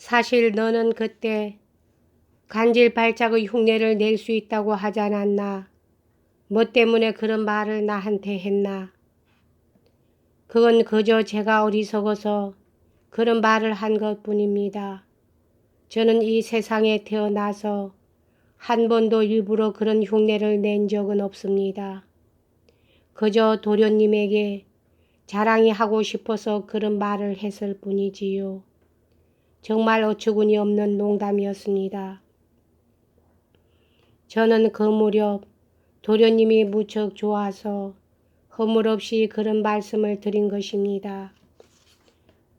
사실 너는 그때 간질 발작의 흉내를 낼 수 있다고 하지 않았나? 뭐 때문에 그런 말을 나한테 했나? 그건 그저 제가 어리석어서 그런 말을 한 것뿐입니다. 저는 이 세상에 태어나서 한 번도 일부러 그런 흉내를 낸 적은 없습니다. 그저 도련님에게 자랑이 하고 싶어서 그런 말을 했을 뿐이지요. 정말 어처구니 없는 농담이었습니다. 저는 그 무렵 도련님이 무척 좋아서 허물없이 그런 말씀을 드린 것입니다.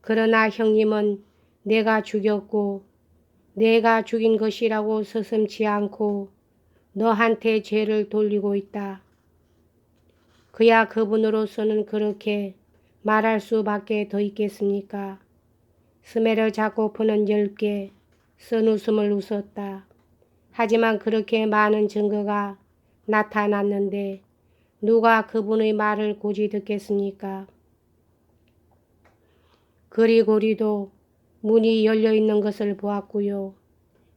그러나 형님은 내가 죽였고 내가 죽인 것이라고 서슴지 않고 너한테 죄를 돌리고 있다. 그야 그분으로서는 그렇게 말할 수밖에 더 있겠습니까? 스매를 잡고 푸는 10개 쓴 웃음을 웃었다. 하지만 그렇게 많은 증거가 나타났는데 누가 그분의 말을 굳이 듣겠습니까? 그리고리도 문이 열려있는 것을 보았고요.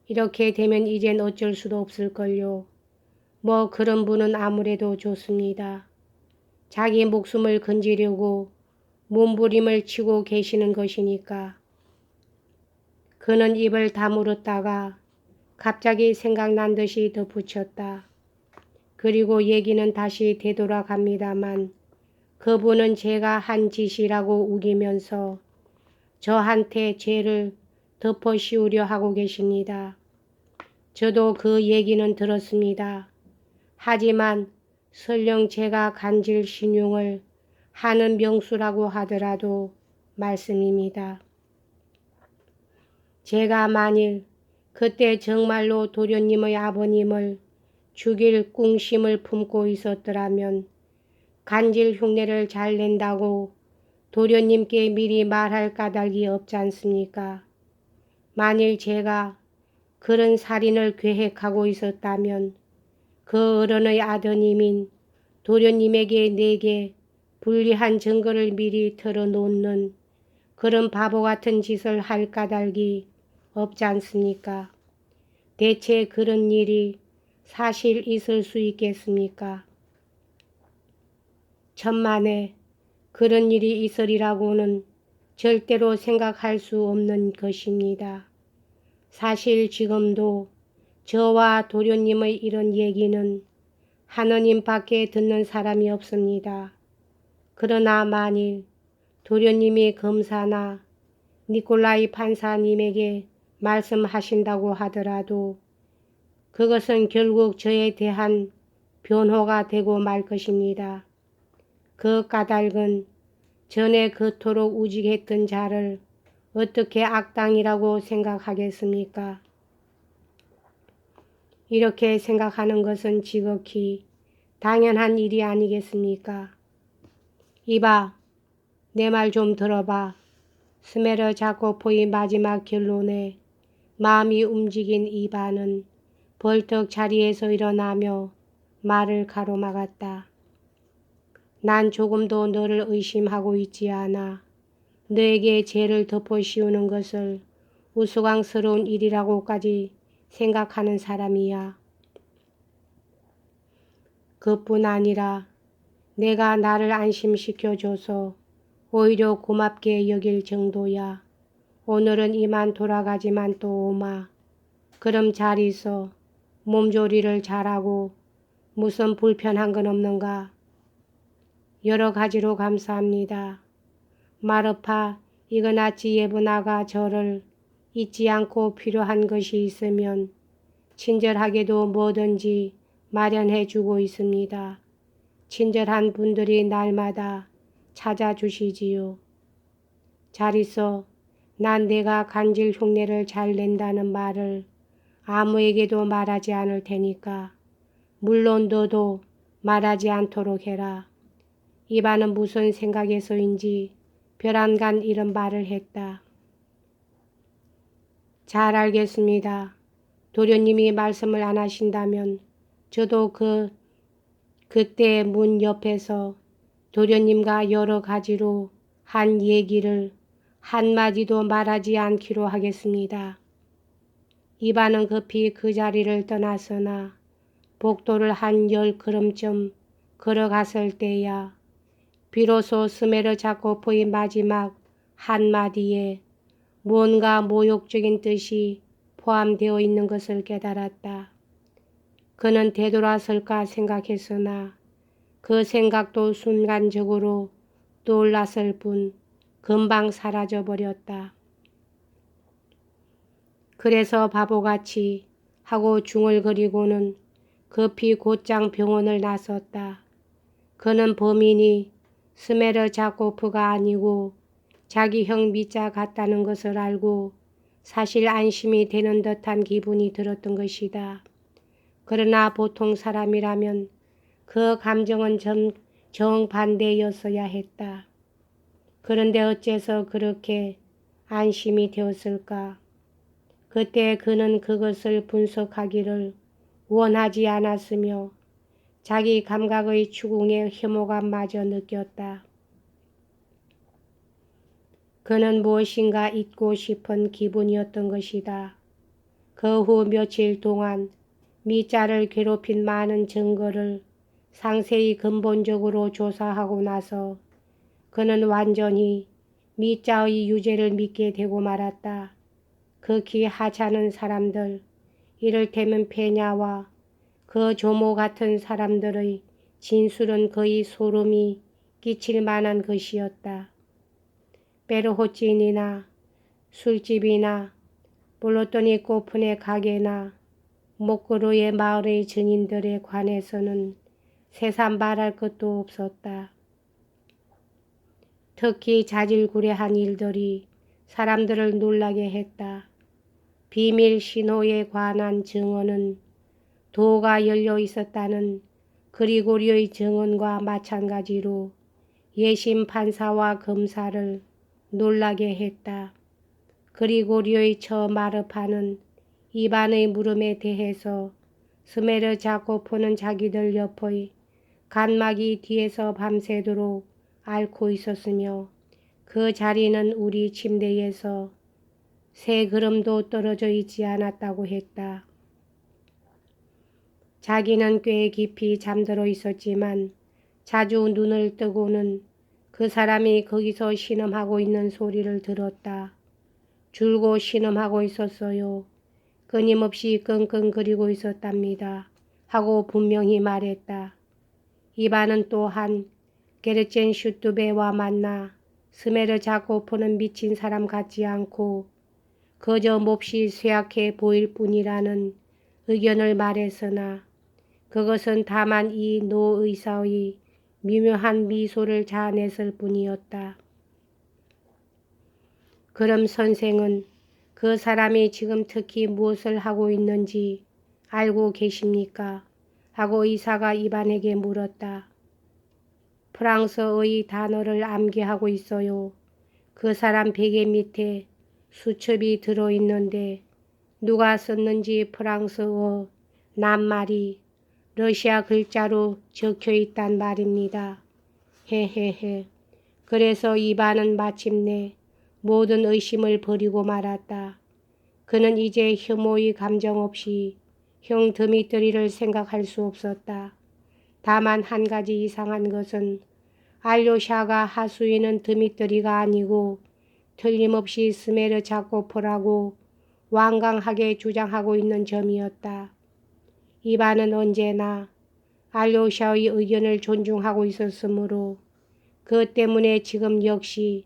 이렇게 되면 이젠 어쩔 수도 없을걸요. 뭐 그런 분은 아무래도 좋습니다. 자기 목숨을 건지려고 몸부림을 치고 계시는 것이니까. 그는 입을 다물었다가 갑자기 생각난 듯이 덧붙였다. 그리고 얘기는 다시 되돌아갑니다만 그분은 제가 한 짓이라고 우기면서 저한테 죄를 덮어 씌우려 하고 계십니다. 저도 그 얘기는 들었습니다. 하지만 설령 제가 간질 신용을 하는 명수라고 하더라도 말씀입니다. 제가 만일 그때 정말로 도련님의 아버님을 죽일 꿍심을 품고 있었더라면 간질 흉내를 잘 낸다고 도련님께 미리 말할 까닭이 없지 않습니까? 만일 제가 그런 살인을 계획하고 있었다면 그 어른의 아드님인 도련님에게 내게 불리한 증거를 미리 털어놓는 그런 바보 같은 짓을 할 까닭이 없지 않습니까? 대체 그런 일이 사실 있을 수 있겠습니까? 천만에 그런 일이 있으리라고는 절대로 생각할 수 없는 것입니다. 사실 지금도 저와 도련님의 이런 얘기는 하느님밖에 듣는 사람이 없습니다. 그러나 만일 도련님이 검사나 니콜라이 판사님에게 말씀하신다고 하더라도 그것은 결국 저에 대한 변호가 되고 말 것입니다. 그 까닭은 전에 그토록 우직했던 자를 어떻게 악당이라고 생각하겠습니까? 이렇게 생각하는 것은 지극히 당연한 일이 아니겠습니까? 이봐, 내 말 좀 들어봐. 스메르 자코포의 마지막 결론에 마음이 움직인 이바는 벌떡 자리에서 일어나며 말을 가로막았다. 난 조금도 너를 의심하고 있지 않아. 너에게 죄를 덮어 씌우는 것을 우스꽝스러운 일이라고까지 생각하는 사람이야. 그뿐 아니라 내가 나를 안심시켜줘서 오히려 고맙게 여길 정도야. 오늘은 이만 돌아가지만 또 오마. 그럼 잘 있어. 몸조리를 잘하고 무슨 불편한 건 없는가? 여러 가지로 감사합니다. 마르파 이그나치 예브나가 저를 잊지 않고 필요한 것이 있으면 친절하게도 뭐든지 마련해 주고 있습니다. 친절한 분들이 날마다 찾아주시지요. 잘 있어. 난 내가 간질 흉내를 잘 낸다는 말을 아무에게도 말하지 않을 테니까 물론 너도 말하지 않도록 해라. 이바는 무슨 생각에서인지 벼랑간 이런 말을 했다. 잘 알겠습니다. 도련님이 말씀을 안 하신다면 저도 그때 문 옆에서 도련님과 여러 가지로 한 얘기를 한마디도 말하지 않기로 하겠습니다. 이반은 급히 그 자리를 떠났으나 복도를 한 10걸음쯤 걸어갔을 때야 비로소 스메르자코프의 마지막 한마디에 뭔가 모욕적인 뜻이 포함되어 있는 것을 깨달았다. 그는 되돌아설까 생각했으나 그 생각도 순간적으로 떠올랐을 뿐 금방 사라져버렸다. 그래서 바보같이 하고 중얼거리고는 급히 곧장 병원을 나섰다. 그는 범인이 스메르자코프가 아니고 자기 형 미자 같다는 것을 알고 사실 안심이 되는 듯한 기분이 들었던 것이다. 그러나 보통 사람이라면 그 감정은 정반대였어야 했다. 그런데 어째서 그렇게 안심이 되었을까? 그때 그는 그것을 분석하기를 원하지 않았으며 자기 감각의 추궁에 혐오감마저 느꼈다. 그는 무엇인가 잊고 싶은 기분이었던 것이다. 그 후 며칠 동안 미자를 괴롭힌 많은 증거를 상세히 근본적으로 조사하고 나서 그는 완전히 미자의 유죄를 믿게 되고 말았다. 극히 하찮은 사람들, 이를테면 페냐와 그 조모 같은 사람들의 진술은 거의 소름이 끼칠 만한 것이었다. 베르호진이나 술집이나 볼로토니 코픈의 가게나 모크로의 마을의 증인들에 관해서는 새삼 말할 것도 없었다. 특히 자질구레한 일들이 사람들을 놀라게 했다. 비밀 신호에 관한 증언은 도가 열려 있었다는 그리고리의 증언과 마찬가지로 예심 판사와 검사를 놀라게 했다. 그리고리의 처 마르파는 이반의 물음에 대해서 스메르자코프는 자기들 옆의 간막이 뒤에서 밤새도록 앓고 있었으며 그 자리는 우리 침대에서 3걸음도 떨어져 있지 않았다고 했다. 자기는 꽤 깊이 잠들어 있었지만 자주 눈을 뜨고는 그 사람이 거기서 신음하고 있는 소리를 들었다. 줄고 신음하고 있었어요. 끊임없이 끙끙거리고 있었답니다. 하고 분명히 말했다. 이반은 또한 게르첸 슈투베와 만나 스메르자코프는 미친 사람 같지 않고 그저 몹시 쇠약해 보일 뿐이라는 의견을 말했으나 그것은 다만 이 노 의사의 미묘한 미소를 자아냈을 뿐이었다. 그럼 선생은 그 사람이 지금 특히 무엇을 하고 있는지 알고 계십니까? 하고 의사가 이반에게 물었다. 프랑스어의 단어를 암기하고 있어요. 그 사람 베개 밑에 수첩이 들어있는데 누가 썼는지 프랑스어 낱말이 러시아 글자로 적혀있단 말입니다. 헤헤헤. 그래서 이반은 마침내 모든 의심을 버리고 말았다. 그는 이제 혐오의 감정 없이 형 드미트리를 생각할 수 없었다. 다만 한 가지 이상한 것은 알료샤가 하수인은 드미트리가 아니고 틀림없이 스메르자코프라고 완강하게 주장하고 있는 점이었다. 이반은 언제나 알료샤의 의견을 존중하고 있었으므로 그 때문에 지금 역시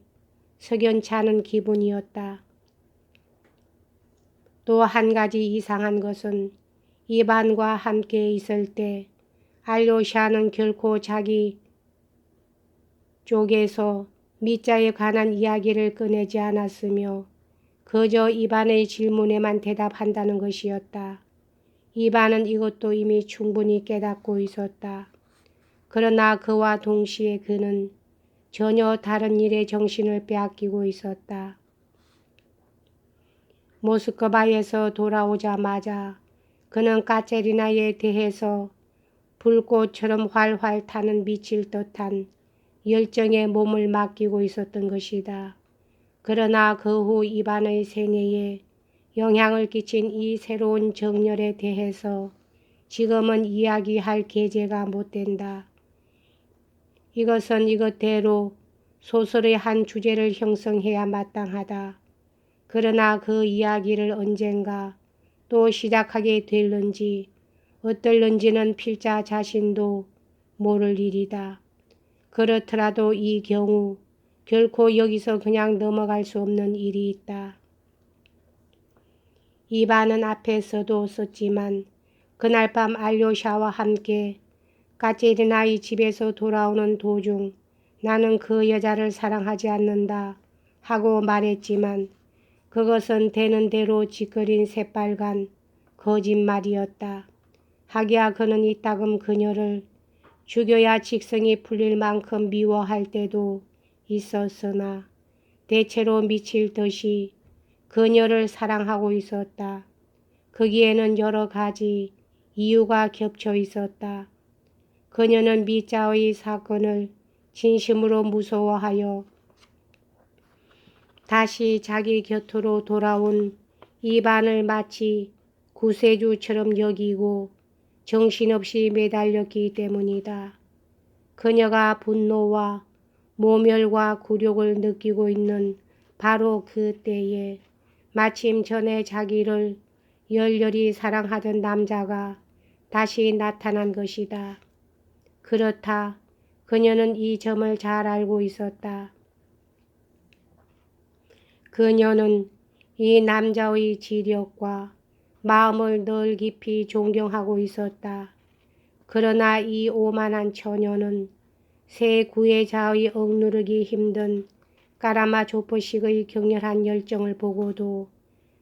석연치 않은 기분이었다. 또 한 가지 이상한 것은 이반과 함께 있을 때 알료샤는 결코 자기 쪽에서 미자에 관한 이야기를 꺼내지 않았으며 그저 이반의 질문에만 대답한다는 것이었다. 이반은 이것도 이미 충분히 깨닫고 있었다. 그러나 그와 동시에 그는 전혀 다른 일에 정신을 빼앗기고 있었다. 모스크바에서 돌아오자마자 그는 까체리나에 대해서 불꽃처럼 활활 타는 미칠 듯한 열정에 몸을 맡기고 있었던 것이다. 그러나 그 후 이반의 생애에 영향을 끼친 이 새로운 정열에 대해서 지금은 이야기할 계제가 못 된다. 이것은 이것대로 소설의 한 주제를 형성해야 마땅하다. 그러나 그 이야기를 언젠가 또 시작하게 될는지 어떨는지는 필자 자신도 모를 일이다. 그렇더라도 이 경우 결코 여기서 그냥 넘어갈 수 없는 일이 있다. 이반은 앞에서도 썼지만 그날 밤 알료샤와 함께 까체리나의 집에서 돌아오는 도중 나는 그 여자를 사랑하지 않는다 하고 말했지만 그것은 되는 대로 짓거린 새빨간 거짓말이었다. 하기야 그는 이따금 그녀를 죽여야 직성이 풀릴 만큼 미워할 때도 있었으나 대체로 미칠 듯이 그녀를 사랑하고 있었다. 거기에는 여러 가지 이유가 겹쳐 있었다. 그녀는 미자의 사건을 진심으로 무서워하여 다시 자기 곁으로 돌아온 이반을 마치 구세주처럼 여기고 정신없이 매달렸기 때문이다. 그녀가 분노와 모멸과 굴욕을 느끼고 있는 바로 그때에 마침 전에 자기를 열렬히 사랑하던 남자가 다시 나타난 것이다. 그렇다. 그녀는 이 점을 잘 알고 있었다. 그녀는 이 남자의 지력과 마음을 늘 깊이 존경하고 있었다. 그러나 이 오만한 처녀는 새 구애자의 억누르기 힘든 까라마조프식의 격렬한 열정을 보고도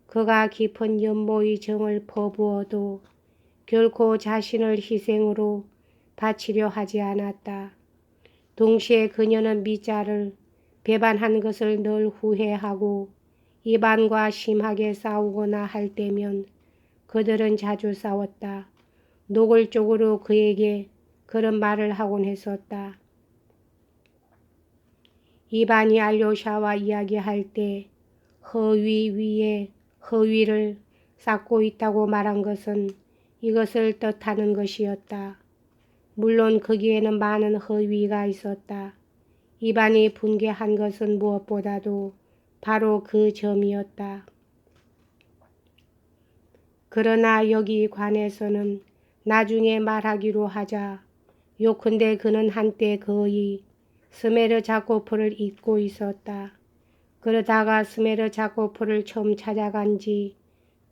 그가 깊은 연모의 정을 퍼부어도 결코 자신을 희생으로 바치려 하지 않았다. 동시에 그녀는 미자를 배반한 것을 늘 후회하고 이반과 심하게 싸우거나 할 때면 그들은 자주 싸웠다. 노골적으로 그에게 그런 말을 하곤 했었다. 이반이 알료샤와 이야기할 때 허위 위에 허위를 쌓고 있다고 말한 것은 이것을 뜻하는 것이었다. 물론 거기에는 많은 허위가 있었다. 이반이 분개한 것은 무엇보다도 바로 그 점이었다. 그러나 여기 관해서는 나중에 말하기로 하자. 요컨대 그는 한때 거의 스메르자코프를 잊고 있었다. 그러다가 스메르자코프를 처음 찾아간 지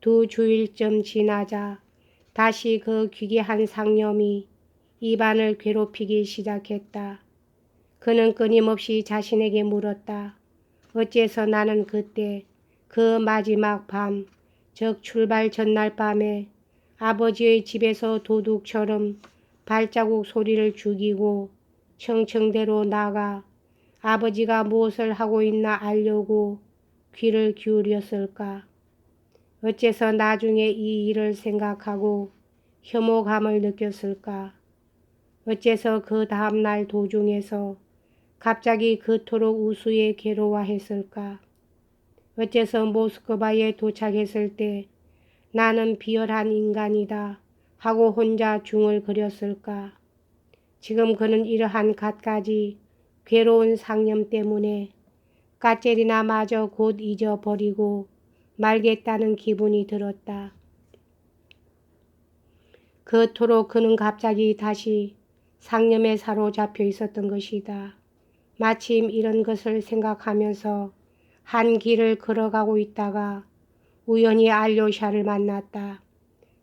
2주일쯤 지나자 다시 그 귀괴한 상념이 이반을 괴롭히기 시작했다. 그는 끊임없이 자신에게 물었다. 어째서 나는 그때 그 마지막 밤, 즉 출발 전날 밤에 아버지의 집에서 도둑처럼 발자국 소리를 죽이고 청청대로 나가 아버지가 무엇을 하고 있나 알려고 귀를 기울였을까? 어째서 나중에 이 일을 생각하고 혐오감을 느꼈을까? 어째서 그 다음날 도중에서 갑자기 그토록 우수에 괴로워했을까? 어째서 모스크바에 도착했을 때 나는 비열한 인간이다 하고 혼자 중얼거렸을까? 지금 그는 이러한 갖가지 괴로운 상념 때문에 까체리나마저 곧 잊어버리고 말겠다는 기분이 들었다. 그토록 그는 갑자기 다시 상념에 사로잡혀 있었던 것이다. 마침 이런 것을 생각하면서 한 길을 걸어가고 있다가 우연히 알료샤를 만났다.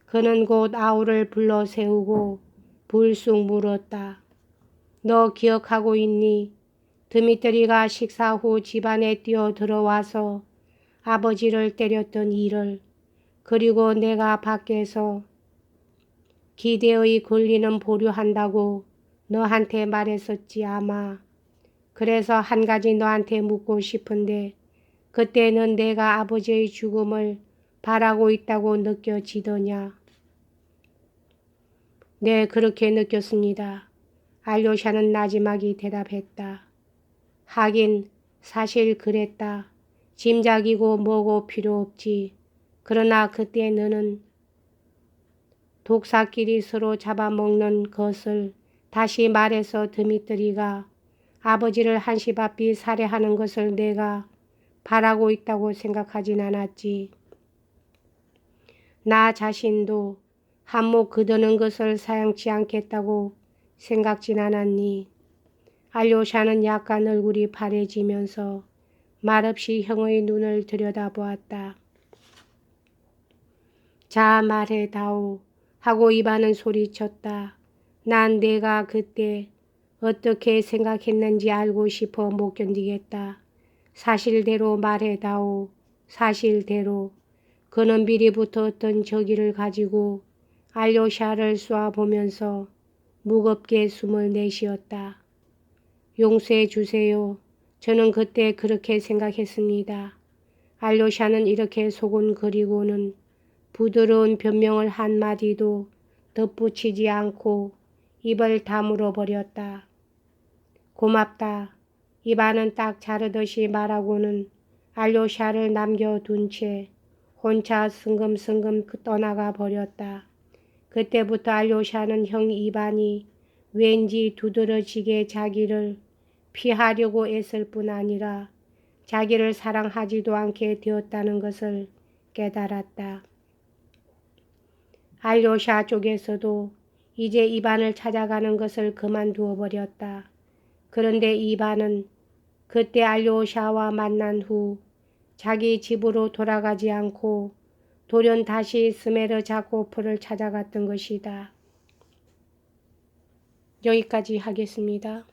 그는 곧 아우를 불러 세우고 불쑥 물었다. 너 기억하고 있니? 드미트리가 식사 후 집안에 뛰어 들어와서 아버지를 때렸던 일을, 그리고 내가 밖에서 기대의 권리는 보류한다고 너한테 말했었지 아마. 그래서 한 가지 너한테 묻고 싶은데 그때는 내가 아버지의 죽음을 바라고 있다고 느껴지더냐? 네, 그렇게 느꼈습니다. 알료샤는 나지막이 대답했다. 하긴 사실 그랬다. 짐작이고 뭐고 필요 없지. 그러나 그때 너는 독사끼리 서로 잡아먹는 것을 다시 말해서 드미트리가 아버지를 한시바삐 살해하는 것을 내가 바라고 있다고 생각하진 않았지. 나 자신도 한몫 거두는 것을 사양치 않겠다고 생각진 않았니? 알료샤는 약간 얼굴이 파래지면서 말없이 형의 눈을 들여다보았다. 자, 말해다오 하고 이반은 소리쳤다. 난 내가 그때 어떻게 생각했는지 알고 싶어 못 견디겠다. 사실대로 말해다오. 사실대로. 그는 미리 붙었던 저기를 가지고 알료샤를 쏘아보면서 무겁게 숨을 내쉬었다. 용서해 주세요. 저는 그때 그렇게 생각했습니다. 알료샤는 이렇게 소곤거리고는 부드러운 변명을 한마디도 덧붙이지 않고 입을 다물어 버렸다. 고맙다. 이반은 딱 자르듯이 말하고는 알료샤를 남겨둔 채 혼자 성금성금 떠나가 버렸다. 그때부터 알료샤는 형 이반이 왠지 두드러지게 자기를 피하려고 애쓸 뿐 아니라 자기를 사랑하지도 않게 되었다는 것을 깨달았다. 알료샤 쪽에서도 이제 이반을 찾아가는 것을 그만두어 버렸다. 그런데 이반은 그때 알료샤와 만난 후 자기 집으로 돌아가지 않고 돌연 다시 스메르자코프를 찾아갔던 것이다. 여기까지 하겠습니다.